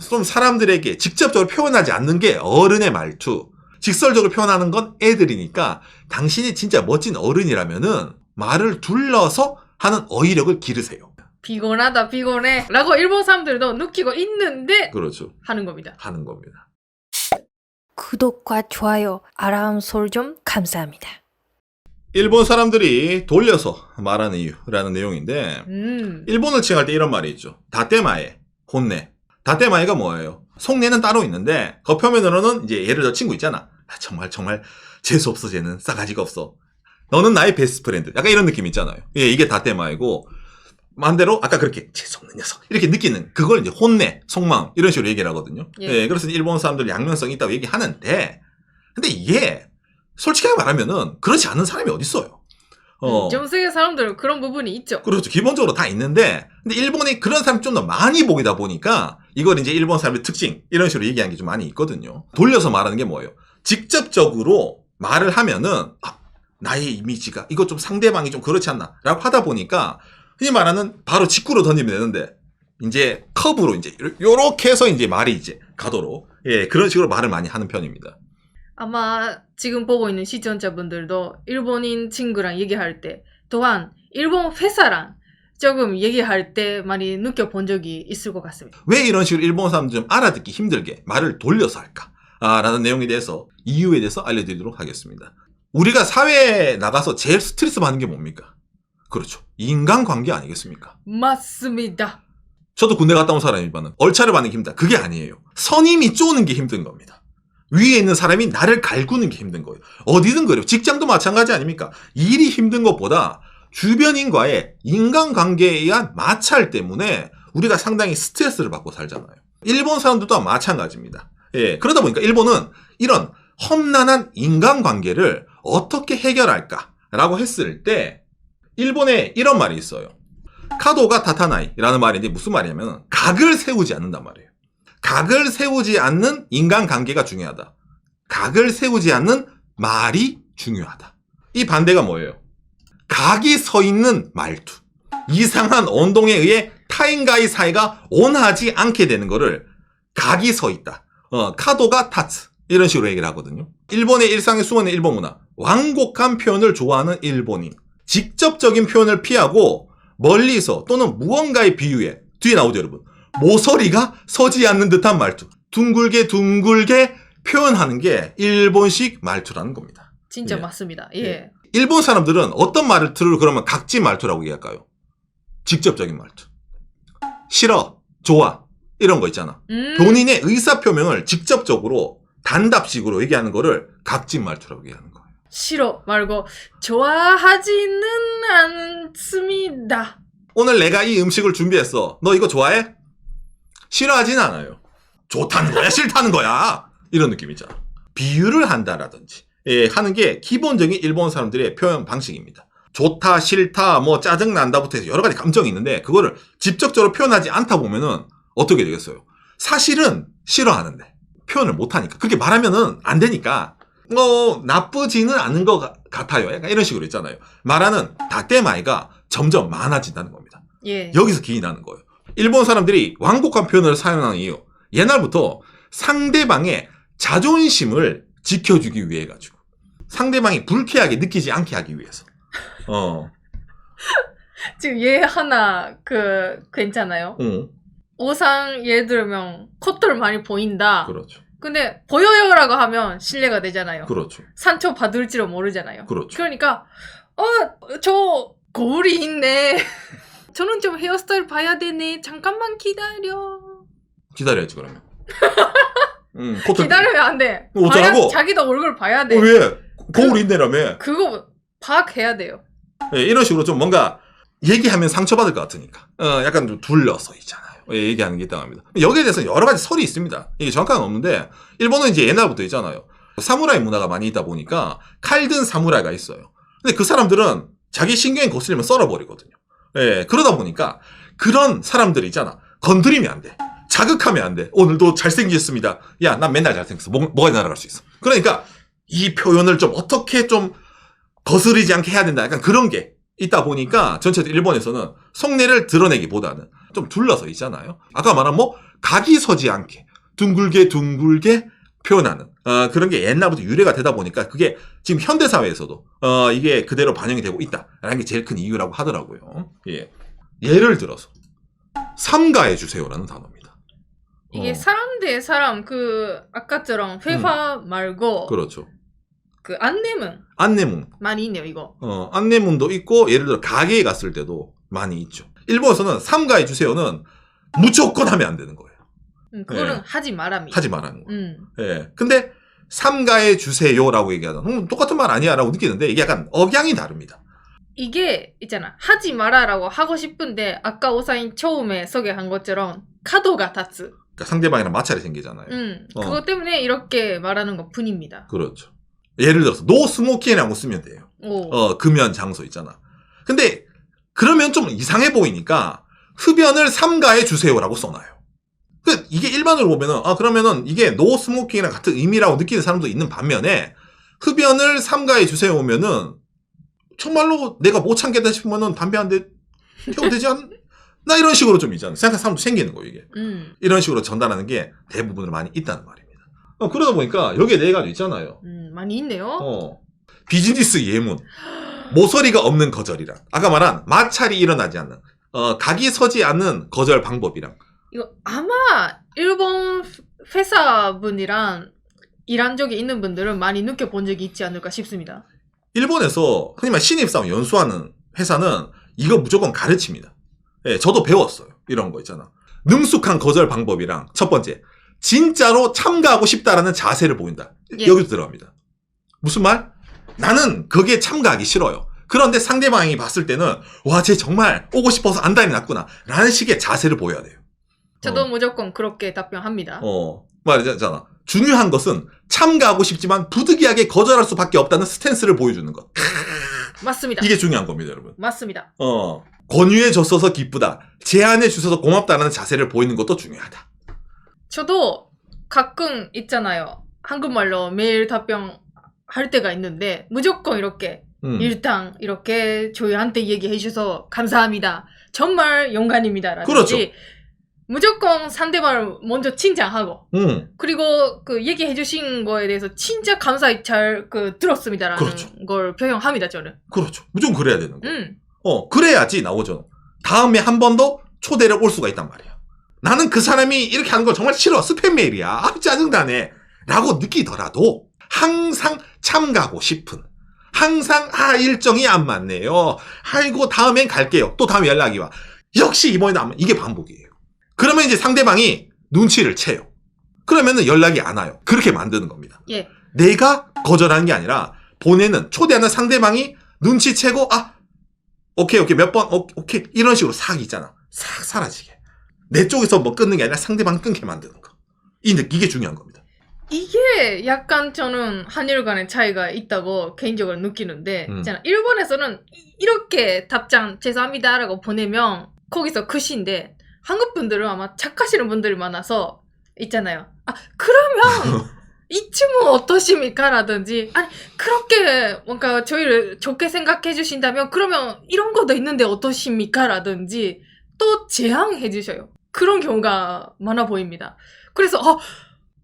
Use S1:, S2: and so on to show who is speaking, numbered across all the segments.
S1: 좀 사람들에게 직접적으로 표현하지 않는 게 어른의 말투. 직설적으로 표현하는 건 애들이니까 당신이 진짜 멋진 어른이라면은 말을 둘러서 하는 어휘력을 기르세요.
S2: 피곤하다 피곤해 라고 일본 사람들도 느끼고 있는데
S1: 그렇죠.
S2: 하는 겁니다.
S1: 하는 겁니다.
S3: 구독과 좋아요, 알람 설정 감사합니다.
S1: 일본 사람들이 돌려서 말하는 이유라는 내용인데 일본을 칭할 때 이런 말이 있죠. 다테마에, 혼내. 다테마에가 뭐예요? 속내는 따로 있는데 겉표면으로는 이제 예를 들어 친구 있잖아. 정말 재수 없어 쟤는 싸가지가 없어. 너는 나의 베스트 프렌드. 약간 이런 느낌 있잖아요. 예, 이게 다테마이고 반대로 아까 그렇게 재수 없는 녀석 이렇게 느끼는 그걸 이제 혼내, 속마음 이런 식으로 얘기를 하거든요. 예, 그래서 일본 사람들 양면성이 있다고 얘기하는데 근데 이게 솔직하게 말하면은 그렇지 않은 사람이 어딨어요.
S2: 전 세계 사람들은 그런 부분이 있죠.
S1: 그렇죠. 기본적으로 다 있는데 근데 일본이 그런 사람이 좀 더 많이 보이다 보니까 이걸 이제 일본 사람의 특징 이런 식으로 얘기하는 게 좀 많이 있거든요. 돌려서 말하는 게 뭐예요? 직접적으로 말을 하면은 나의 이미지가 이거 좀 상대방이 좀 그렇지 않나 라고 하다 보니까 흔히 말하는 바로 직구로 던지면 되는데 이제 컵으로 이제 요렇게 해서 이제 말이 이제 가도록 예, 그런 식으로 말을 많이 하는 편입니다.
S2: 아마 지금 보고 있는 시청자분들도 일본인 친구랑 얘기할 때 또한 일본 회사랑 조금 얘기할 때 많이 느껴본 적이 있을 것 같습니다.
S1: 왜 이런 식으로 일본 사람들 좀 알아듣기 힘들게 말을 돌려서 할까? 라는 내용에 대해서 이유에 대해서 알려드리도록 하겠습니다. 우리가 사회에 나가서 제일 스트레스 받는 게 뭡니까? 그렇죠. 인간관계 아니겠습니까?
S2: 맞습니다.
S1: 저도 군대 갔다 온 사람이지만 얼차려 받는 게 힘들다. 그게 아니에요. 선임이 쪼는 게 힘든 겁니다. 위에 있는 사람이 나를 갈구는 게 힘든 거예요. 어디든 그래요. 직장도 마찬가지 아닙니까? 일이 힘든 것보다 주변인과의 인간관계에 의한 마찰 때문에 우리가 상당히 스트레스를 받고 살잖아요. 일본 사람들도 마찬가지입니다. 예, 그러다 보니까 일본은 이런 험난한 인간관계를 어떻게 해결할까라고 했을 때 일본에 이런 말이 있어요. 카도가 타타나이라는 말인데 무슨 말이냐면 각을 세우지 않는단 말이에요. 각을 세우지 않는 인간관계가 중요하다. 각을 세우지 않는 말이 중요하다. 이 반대가 뭐예요? 각이 서 있는 말투. 이상한 언동에 의해 타인과의 사이가 온하지 않게 되는 거를 각이 서 있다. 카도가 타츠. 이런 식으로 얘기를 하거든요. 일본의 일상에 숨어있는 일본 문화. 완곡한 표현을 좋아하는 일본인. 직접적인 표현을 피하고 멀리서 또는 무언가의 비유에 뒤에 나오죠 여러분. 모서리가 서지 않는 듯한 말투. 둥글게 표현하는 게 일본식 말투라는 겁니다.
S2: 진짜
S1: 예.
S2: 맞습니다. 예.
S1: 예. 일본 사람들은 어떤 말을 들으러 그러면 각지 말투라고 얘기할까요? 직접적인 말투. 싫어, 좋아 이런 거 있잖아. 본인의 의사표명을 직접적으로 단답식으로 얘기하는 거를 각지 말투라고 얘기하는 거예요.
S2: 싫어 말고 좋아하지는 않습니다.
S1: 오늘 내가 이 음식을 준비했어. 너 이거 좋아해? 싫어하진 않아요. 좋다는 거야, 싫다는 거야. 이런 느낌이잖아. 비유를 한다라든지 하는 게 기본적인 일본 사람들의 표현 방식입니다. 좋다, 싫다, 뭐 짜증난다부터 해서 여러 가지 감정이 있는데 그거를 직접적으로 표현하지 않다 보면은 어떻게 되겠어요? 사실은 싫어하는데 표현을 못하니까 그렇게 말하면은 안 되니까 나쁘지는 않은 것 같아요. 약간 이런 식으로 있잖아요. 말하는 다테마이가 점점 많아진다는 겁니다.
S2: 예.
S1: 여기서 기인하는 거예요. 일본 사람들이 완곡한 표현을 사용하는 이유. 옛날부터 상대방의 자존심을 지켜주기 위해 가지고 상대방이 불쾌하게 느끼지 않게 하기 위해서.
S2: 지금 얘 하나 괜찮아요? 오상 예를 들면 콧돌 많이 보인다.
S1: 그렇죠.
S2: 근데 보여요라고 하면 신뢰가 되잖아요.
S1: 그렇죠.
S2: 상처 받을지도 모르잖아요.
S1: 그렇죠.
S2: 그러니까 저 거울이 있네. 저는 좀 헤어스타일 봐야 되네. 잠깐만 기다려.
S1: 기다려야지 그러면. 코털
S2: 기다리면 안 돼.
S1: 어쩌라고?
S2: 자기도 얼굴 봐야 돼.
S1: 왜? 거울 있네라며.
S2: 그거 파악해야 돼요.
S1: 예, 이런 식으로 좀 뭔가 얘기하면 상처받을 것 같으니까 약간 좀 둘러서 있잖아요. 예, 얘기하는 게 있다고 합니다. 여기에 대해서 여러 가지 설이 있습니다. 이게 정확한 건 없는데 일본은 이제 옛날부터 있잖아요. 사무라이 문화가 많이 있다 보니까 칼 든 사무라이가 있어요. 근데 그 사람들은 자기 신경이 거슬리면 썰어버리거든요. 예, 그러다 보니까 그런 사람들이 있잖아. 건드리면 안 돼. 자극하면 안 돼. 오늘도 잘생겼습니다. 야, 난 맨날 잘생겼어. 뭐가 날아갈 수 있어. 그러니까 이 표현을 좀 어떻게 좀 거스르지 않게 해야 된다. 약간 그런 게 있다 보니까 전체적으로 일본에서는 속내를 드러내기보다는 좀 둘러서 있잖아요. 아까 말한 각이 서지 않게 둥글게 표현하는 그런 게 옛날부터 유래가 되다 보니까 그게 지금 현대사회에서도 이게 그대로 반영이 되고 있다라는 게 제일 큰 이유라고 하더라고요. 예. 예를 들어서 삼가해 주세요라는 단어입니다.
S2: 이게 사람 대 사람 그 아까처럼 회화 말고
S1: 그렇죠.
S2: 그 안내문
S1: 안내문.
S2: 많이 있네요 이거.
S1: 안내문도 있고 예를 들어 가게에 갔을 때도 많이 있죠. 일본에서는 삼가해 주세요는 무조건 하면 안 되는 거예요.
S2: 그거는
S1: 예.
S2: 하지 말랍니다.
S1: 하지 말라는 거예요. 예. 근데 삼가해 주세요라고 얘기하면 똑같은 말 아니야라고 느끼는데 이게 약간 억양이 다릅니다.
S2: 이게 있잖아. 하지 마라라고 하고 싶은데 아까 오사인 처음에 소개한 것처럼 카도가 tatsu.
S1: 그러니까 상대방이랑 마찰이 생기잖아요.
S2: 그것 때문에 이렇게 말하는 것 뿐입니다.
S1: 그렇죠. 예를 들어서 노 스모킹이라고 쓰면 돼요.
S2: 오.
S1: 금연 장소 있잖아. 근데 그러면 좀 이상해 보이니까 흡연을 삼가해 주세요라고 써놔요. 이게 일반으로 보면은 그러면은 이게 노 스모킹이랑 같은 의미라고 느끼는 사람도 있는 반면에 흡연을 삼가해 주세요 오면은 정말로 내가 못 참겠다 싶으면은 담배 한 대 피워도 되지 않나 이런 식으로 좀 있잖아요. 생각하는 사람도 생기는 거예요 이게. 이런 식으로 전달하는 게 대부분으로 많이 있다는 말입니다. 그러다 보니까 여기에 네 가지 있잖아요.
S2: 많이 있네요.
S1: 비즈니스 예문, 모서리가 없는 거절이랑 아까 말한 마찰이 일어나지 않는 각이 서지 않는 거절 방법이랑
S2: 이거 아마 일본 회사분이랑 일한 적이 있는 분들은 많이 느껴본 적이 있지 않을까 싶습니다.
S1: 일본에서 흔히 말 신입사원 연수하는 회사는 이거 무조건 가르칩니다. 예, 저도 배웠어요. 이런 거 있잖아. 능숙한 거절 방법이랑 첫 번째, 진짜로 참가하고 싶다라는 자세를 보인다.
S2: 예.
S1: 여기서 들어갑니다. 무슨 말? 나는 거기에 참가하기 싫어요. 그런데 상대방이 봤을 때는 와, 쟤 정말 오고 싶어서 안달이 났구나 라는 식의 자세를 보여야 돼요.
S2: 저도 무조건 그렇게 답변합니다.
S1: 말이잖아. 중요한 것은 참가하고 싶지만 부득이하게 거절할 수밖에 없다는 스탠스를 보여주는 것.
S2: 맞습니다.
S1: 이게 중요한 겁니다, 여러분.
S2: 맞습니다.
S1: 권유해 줬어서 기쁘다. 제안해 주셔서 고맙다는 자세를 보이는 것도 중요하다.
S2: 저도 가끔 있잖아요. 한국말로 메일 답변할 때가 있는데 무조건 이렇게 일단 이렇게 저희한테 얘기해 주셔서 감사합니다. 정말 영광입니다. 라든지
S1: 그렇죠.
S2: 무조건 상대방을 먼저 칭찬하고 그리고 그 얘기해 주신 거에 대해서 진짜 감사히 잘 들었습니다라는
S1: 그렇죠.
S2: 걸 표현합니다. 저는.
S1: 그렇죠. 무조건 그래야 되는 거예요. 그래야지 나오죠. 다음에 한 번 더 초대를 올 수가 있단 말이야. 나는 그 사람이 이렇게 하는 걸 정말 싫어. 스팸 메일이야. 짜증나네. 라고 느끼더라도 항상 참가하고 싶은, 항상 일정이 안 맞네요. 아이고 다음엔 갈게요. 또 다음에 연락이 와. 역시 이번에도 안 맞. 이게 반복이에요. 그러면 이제 상대방이 눈치를 채요. 그러면은 연락이 안 와요. 그렇게 만드는 겁니다.
S2: 예.
S1: 내가 거절하는 게 아니라 보내는, 초대하는 상대방이 눈치채고 오케이 몇 번 오케이 이런 식으로 싹 있잖아. 싹 사라지게. 내 쪽에서 뭐 끊는 게 아니라 상대방 끊게 만드는 거. 이게 중요한 겁니다.
S2: 이게 약간 저는 한일 간의 차이가 있다고 개인적으로 느끼는데 있잖아. 일본에서는 이렇게 답장 죄송합니다라고 보내면 거기서 끝인데 한국 분들은 아마 착하시는 분들이 많아서 있잖아요. 그러면 이쯤은 어떠십니까? 라든지 아니 그렇게 뭔가 저희를 좋게 생각해 주신다면 그러면 이런 것도 있는데 어떠십니까? 라든지 또 제안해 주셔요. 그런 경우가 많아 보입니다. 그래서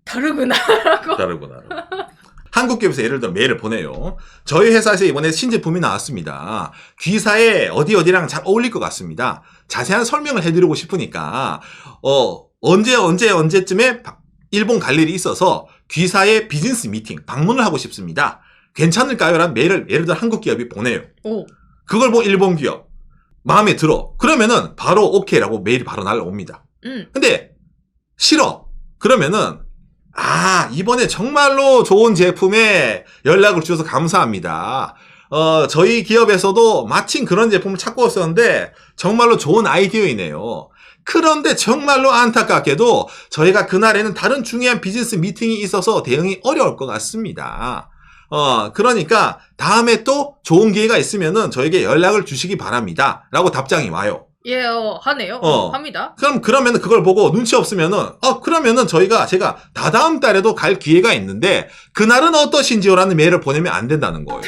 S2: 다르구나.
S1: 한국 기업에서 예를 들어 메일을 보내요. 저희 회사에서 이번에 신제품이 나왔습니다. 귀사에 어디랑 잘 어울릴 것 같습니다. 자세한 설명을 해드리고 싶으니까 언제쯤에 일본 갈 일이 있어서 귀사의 비즈니스 미팅 방문을 하고 싶습니다. 괜찮을까요? 라는 메일을 예를 들어 한국 기업이 보내요. 그걸 보고 일본 기업 마음에 들어. 그러면은 바로 오케이라고 메일이 바로 날라옵니다. 근데 싫어. 그러면은 이번에 정말로 좋은 제품에 연락을 주셔서 감사합니다. 저희 기업에서도 마침 그런 제품을 찾고 있었는데 정말로 좋은 아이디어이네요. 그런데 정말로 안타깝게도 저희가 그날에는 다른 중요한 비즈니스 미팅이 있어서 대응이 어려울 것 같습니다. 그러니까 다음에 또 좋은 기회가 있으면은 저에게 연락을 주시기 바랍니다. 라고 답장이 와요.
S2: 예, 하네요. 합니다.
S1: 그러면은 그걸 보고 눈치 없으면은, 그러면은 제가 다다음 달에도 갈 기회가 있는데, 그날은 어떠신지요라는 메일을 보내면 안 된다는 거예요.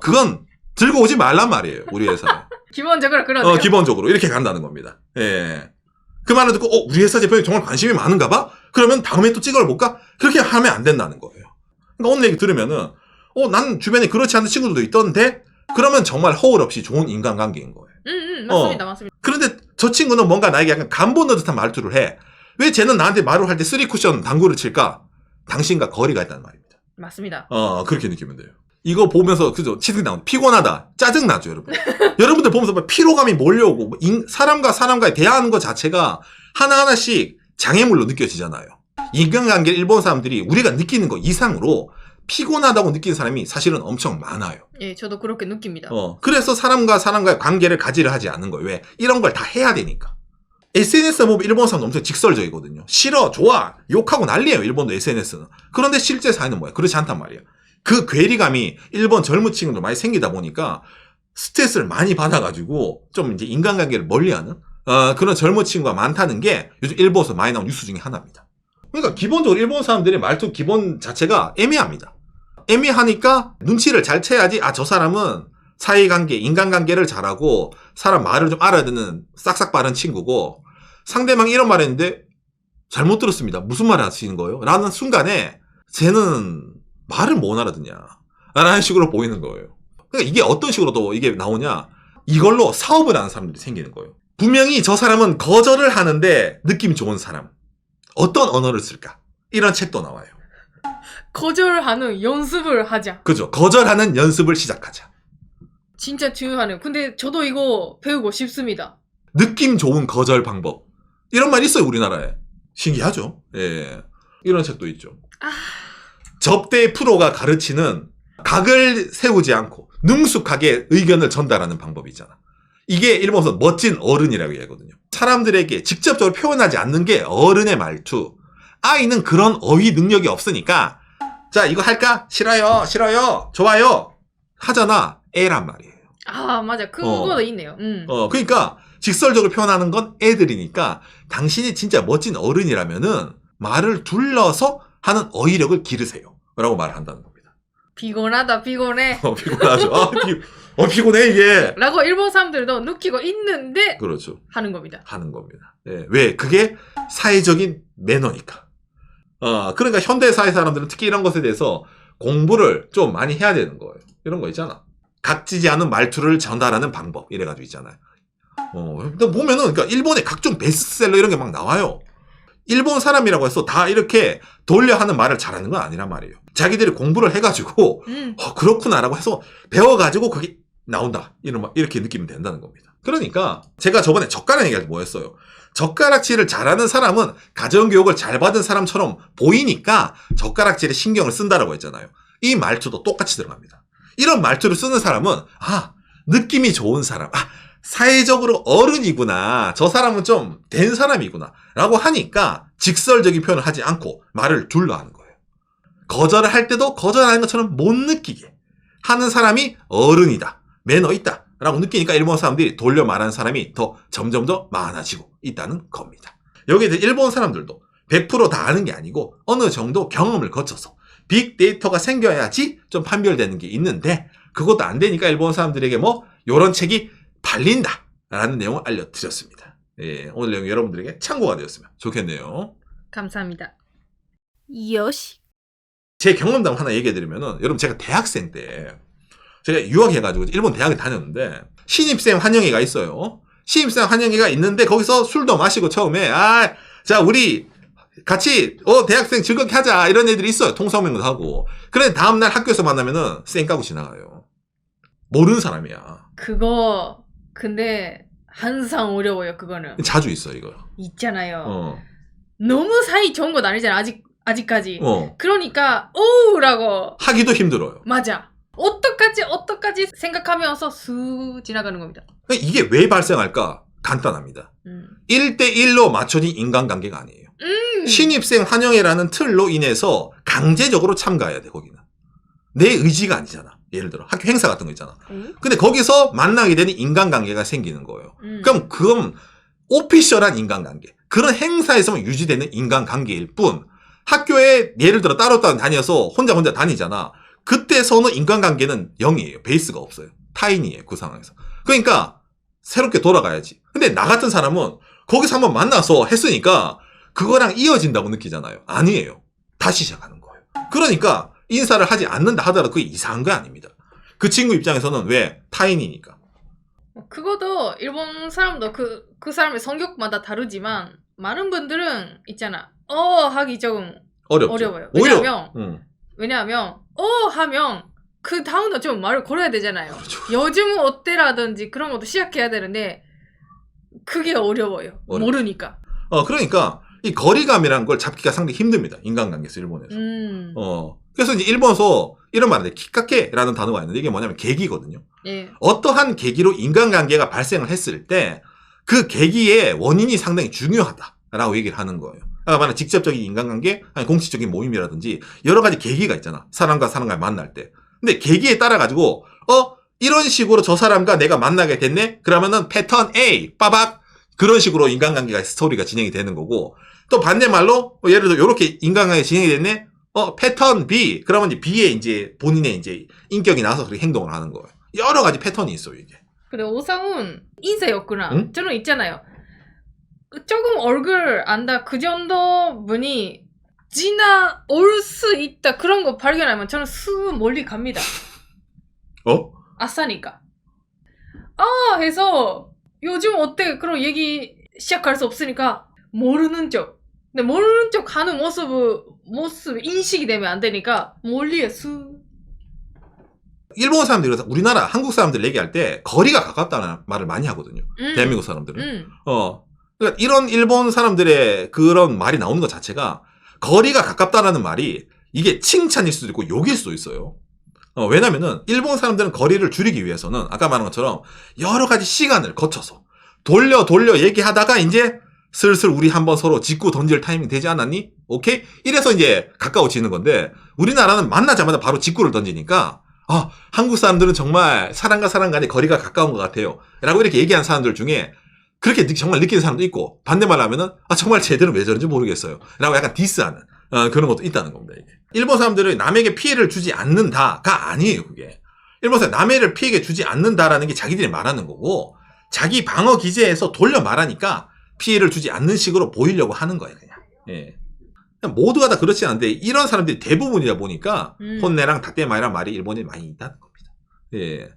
S1: 그건 들고 오지 말란 말이에요, 우리 회사에.
S2: 기본적으로 그러네요.
S1: 기본적으로. 이렇게 간다는 겁니다. 예. 그 말을 듣고 우리 회사 제품에 정말 관심이 많은가 봐? 그러면 다음에 또 찍어볼까? 그렇게 하면 안 된다는 거예요. 그러니까 오늘 얘기 들으면은 난 주변에 그렇지 않은 친구들도 있던데? 그러면 정말 허울 없이 좋은 인간관계인 거예요.
S2: 맞습니다. 맞습니다.
S1: 그런데 저 친구는 뭔가 나에게 약간 간보는 듯한 말투를 해. 왜 쟤는 나한테 말을 할 때 3쿠션 당구를 칠까? 당신과 거리가 있다는 말입니다.
S2: 맞습니다.
S1: 그렇게 느끼면 돼요. 이거 보면서 그죠? 치팅 나온 피곤하다, 짜증 나죠, 여러분. 여러분들 보면서 막 피로감이 몰려오고 사람과 사람과의 대화하는 것 자체가 하나하나씩 장애물로 느껴지잖아요. 인간관계 일본 사람들이 우리가 느끼는 것 이상으로 피곤하다고 느끼는 사람이 사실은 엄청 많아요.
S2: 예, 저도 그렇게 느낍니다.
S1: 그래서 사람과 사람과의 관계를 가지려 하지 않는 거예요. 왜? 이런 걸 다 해야 되니까. SNS 보면 일본 사람도 엄청 직설적이거든요. 싫어, 좋아, 욕하고 난리예요, 일본도 SNS는. 그런데 실제 사회는 뭐야? 그렇지 않단 말이에요. 그 괴리감이 일본 젊은 친구들 많이 생기다 보니까 스트레스를 많이 받아가지고 좀 이제 인간관계를 멀리하는 그런 젊은 친구가 많다는 게 요즘 일본에서 많이 나온 뉴스 중에 하나입니다. 그러니까 기본적으로 일본 사람들의 말투 기본 자체가 애매합니다. 애매하니까 눈치를 잘 채야지 저 사람은 사이관계, 인간관계를 잘하고 사람 말을 좀 알아듣는 싹싹 빠른 친구고 상대방이 이런 말 했는데 잘못 들었습니다. 무슨 말 하시는 거예요? 라는 순간에 쟤는 말을 못 알아듣냐 라는 식으로 보이는 거예요. 그러니까 이게 어떤 식으로 또 이게 나오냐, 이걸로 사업을 하는 사람들이 생기는 거예요. 분명히 저 사람은 거절을 하는데 느낌 좋은 사람, 어떤 언어를 쓸까? 이런 책도 나와요.
S2: 거절하는 연습을 하자.
S1: 그죠? 거절하는 연습을 시작하자.
S2: 진짜 중요하네요. 근데 저도 이거 배우고 싶습니다.
S1: 느낌 좋은 거절 방법, 이런 말 있어요, 우리나라에. 신기하죠? 예. 이런 책도 있죠. 접대 프로가 가르치는 각을 세우지 않고 능숙하게 의견을 전달하는 방법이 있잖아. 이게 일본에서 멋진 어른이라고 얘기하거든요. 사람들에게 직접적으로 표현하지 않는 게 어른의 말투. 아이는 그런 어휘 능력이 없으니까 자, 이거 할까? 싫어요, 싫어요, 좋아요 하잖아. 애란 말이에요.
S2: 맞아. 그거도 있네요.
S1: 그러니까 직설적으로 표현하는 건 애들이니까 당신이 진짜 멋진 어른이라면은 말을 둘러서 하는 어휘력을 기르세요 라고 말을 한다는 겁니다.
S2: 피곤하다, 피곤해.
S1: 피곤하죠. 피곤해 이게.
S2: 라고 일본 사람들도 느끼고 있는데
S1: 그렇죠.
S2: 하는 겁니다.
S1: 하는 겁니다. 예. 왜? 그게 사회적인 매너니까. 그러니까 현대 사회 사람들은 특히 이런 것에 대해서 공부를 좀 많이 해야 되는 거예요. 이런 거 있잖아. 각지지 않은 말투를 전달하는 방법 이래가지고 있잖아요. 보면은 그러니까 일본의 각종 베스트셀러 이런 게 막 나와요. 일본 사람이라고 해서 다 이렇게 돌려 하는 말을 잘하는 건 아니란 말이에요. 자기들이 공부를 해가지고 그렇구나라고 해서 배워가지고 그게 나온다 이렇게 느끼면 된다는 겁니다. 그러니까 제가 저번에 젓가락 얘기할 때 뭐였어요? 젓가락질을 잘하는 사람은 가정교육을 잘 받은 사람처럼 보이니까 젓가락질에 신경을 쓴다라고 했잖아요. 이 말투도 똑같이 들어갑니다. 이런 말투를 쓰는 사람은 느낌이 좋은 사람, 사회적으로 어른이구나, 저 사람은 좀 된 사람이구나 라고 하니까 직설적인 표현을 하지 않고 말을 둘러 하는 거예요. 거절을 할 때도 거절하는 것처럼 못 느끼게 하는 사람이 어른이다, 매너 있다 라고 느끼니까 일본 사람들이 돌려 말하는 사람이 더 점점 더 많아지고 있다는 겁니다. 여기에 대해 일본 사람들도 100% 다 아는 게 아니고 어느 정도 경험을 거쳐서 빅데이터가 생겨야지 좀 판별되는 게 있는데 그것도 안 되니까 일본 사람들에게 요런 책이 발린다 라는 내용을 알려드렸습니다. 예, 오늘 내용 여러분들에게 참고가 되었으면 좋겠네요.
S2: 감사합니다.
S3: 요시.
S1: 제 경험담 하나 얘기해드리면은, 여러분 제가 대학생 때 제가 유학해가지고 일본 대학에 다녔는데 신입생 환영회가 있어요. 신입생 환영회가 있는데 거기서 술도 마시고 처음에 자 우리 같이 대학생 즐겁게 하자 이런 애들이 있어요. 통성명도 하고. 그런데 다음날 학교에서 만나면은 쌩 까고 지나가요. 모르는 사람이야.
S2: 그거 근데 항상 어려워요. 그거는
S1: 자주 있어 이거.
S2: 있잖아요. 너무 사이 좋은 건 아니잖아. 아직까지. 그러니까 오우라고
S1: 하기도 힘들어요.
S2: 맞아. 어떡하지 생각하면서 쑥 지나가는 겁니다.
S1: 이게 왜 발생할까? 간단합니다. 1대1로 맞춰진 인간관계가 아니에요. 신입생 환영회라는 틀로 인해서 강제적으로 참가해야 돼, 거기는. 내 의지가 아니잖아. 예를 들어 학교 행사 같은 거 있잖아. 근데 거기서 만나게 되는 인간관계가 생기는 거예요. 그럼 그건 오피셜한 인간관계, 그런 행사에서만 유지되는 인간관계일 뿐, 학교에 예를 들어 따로 다녀서 혼자 다니잖아. 그때서는 인간관계는 0이에요. 베이스가 없어요. 타인이에요. 그 상황에서. 그러니까 새롭게 돌아가야지. 근데 나 같은 사람은 거기서 한번 만나서 했으니까 그거랑 이어진다고 느끼잖아요. 아니에요. 다시 시작하는 거예요. 그러니까 인사를 하지 않는다 하더라도 그게 이상한 거 아닙니다. 그 친구 입장에서는 왜? 타인이니까.
S2: 그것도 일본 사람도 그 사람의 성격마다 다르지만 많은 분들은 있잖아. 하기 조금
S1: 어렵죠.
S2: 어려워요.
S1: 오히려
S2: 왜냐하면 하면 그 다음도 좀 말을 걸어야 되잖아요.
S1: 그렇죠.
S2: 요즘 어때라든지 그런 것도 시작해야 되는데 그게 어려워요.
S1: 어렵죠.
S2: 모르니까.
S1: 그러니까 이 거리감이라는 걸 잡기가 상당히 힘듭니다. 인간관계에서 일본에서. 그래서 이제 일본에서 이런 말인데 키카케라는 단어가 있는데 이게 뭐냐면 계기거든요.
S2: 예.
S1: 어떠한 계기로 인간관계가 발생을 했을 때 그 계기의 원인이 상당히 중요하다라고 얘기를 하는 거예요. 만약 직접적인 인간관계, 아니 공식적인 모임이라든지 여러 가지 계기가 있잖아. 사람과 사람과 만날 때. 근데 계기에 따라 가지고 이런 식으로 저 사람과 내가 만나게 됐네? 그러면은 패턴 A, 빠박 그런 식으로 인간관계가 스토리가 진행이 되는 거고 또 반대말로 예를 들어 이렇게 인간관계가 진행이 됐네? 패턴 B, 그러면 이제 B의 이제 본인의 이제 인격이 나와서 그렇게 행동을 하는 거예요. 여러 가지 패턴이 있어요, 이게.
S2: 근데 오상훈 인사였구나.
S1: 응?
S2: 저는 있잖아요. 조금 얼굴 안다 그 정도 분이 지나올 수 있다 그런 거 발견하면 저는 스 멀리 갑니다. 아싸니까. 해서 요즘 어때? 그런 얘기 시작할 수 없으니까 모르는 척. 근데 모르는 척 하는 모습 인식이 되면 안 되니까 멀리에 스.
S1: 일본 사람들이 우리나라 한국 사람들 얘기할 때 거리가 가깝다는 말을 많이 하거든요. 대한민국 사람들은. 그러니까 이런 일본 사람들의 그런 말이 나오는 것 자체가 거리가 가깝다라는 말이 이게 칭찬일 수도 있고 욕일 수도 있어요. 왜냐면은 일본 사람들은 거리를 줄이기 위해서는 아까 말한 것처럼 여러 가지 시간을 거쳐서 돌려 얘기하다가 이제 슬슬 우리 한번 서로 짚고 던질 타이밍 되지 않았니? 오케이? 이래서 이제 가까워지는 건데 우리나라는 만나자마자 바로 짚고를 던지니까 한국 사람들은 정말 사람과 사람 간의 거리가 가까운 것 같아요. 라고 이렇게 얘기한 사람들 중에 그렇게 정말 느끼는 사람도 있고 반대말로 하면은 정말 쟤들은 왜 저런지 모르겠어요. 라고 약간 디스하는 그런 것도 있다는 겁니다. 이게. 일본 사람들은 남에게 피해를 주지 않는다가 아니에요. 그게. 일본 사람 남에게 피해를 주지 않는다라는 게 자기들이 말하는 거고 자기 방어 기제에서 돌려 말하니까 피해를 주지 않는 식으로 보이려고 하는 거예요. 그냥. 예. 모두가 다 그렇지 않은데 이런 사람들이 대부분이다 보니까 혼내랑 닥대마이란 말이 일본에 많이 있다는 겁니다. 예.